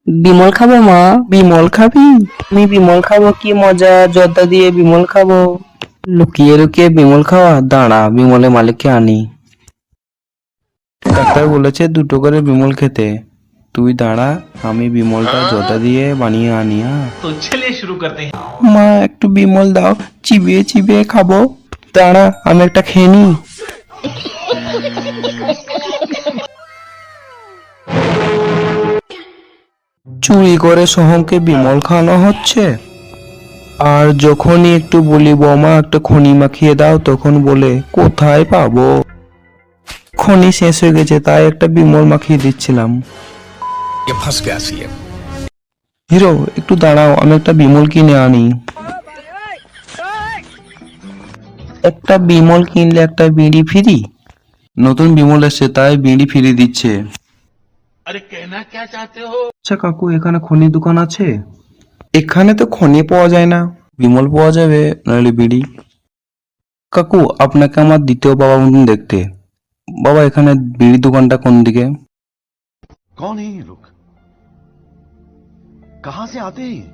বিমল খাবো মা। বিমল খাবি? আমি বিমল খাবো, কি মজা, জর্দা দিয়ে বিমল খাবো। লুকিয়ে লুকিয়ে বিমল খাওয়া, দাঁড়া বিমলের মালিককে আনি। ডাক্তার বলেছে 2টো করে বিমল খেতে, তুই দাঁড়া, আমি বিমলটা জর্দা দিয়ে বানিয়ে আনি। तो चलिए शुरू करते हैं। মা একটু বিমল দাও, চিবিয়ে চিবিয়ে খাবো। দাঁড়া আমি একটা খেয়ে নি। চুরি করে সোহমকে বিমল খাওয়ানো হচ্ছে। আর যখনই একটু বলি বৌমা একটা খনি মাখিয়ে দাও, তখন বলে কোথায় পাবো, খনি শেষ হয়ে গেছে, তাই একটা বিমল মাখিয়ে দিচ্ছিলাম। হিরো একটু দাঁড়াও, আমি একটা বিমল কিনে আনি। একটা বিমল কিনলে একটা বিড়ি ফ্রি। নতুন বিমল এসছে তাই বিড়ি ফ্রি দিচ্ছে। अरे कहना क्या चाहते हो? আচ্ছা কাকু, এখানে খনির দোকান আছে? এখানে তো খনি পাওয়া যায় না, বিমল পাওয়া যাবে নাহলে বিড়ি। কাকু আপনাকে আমার দ্বিতীয় বাবা মতন দেখতে। বাবা এখানে বিড়ি দোকানটা কোন দিকে? कौन है ये लोग? कहां से आते हैं?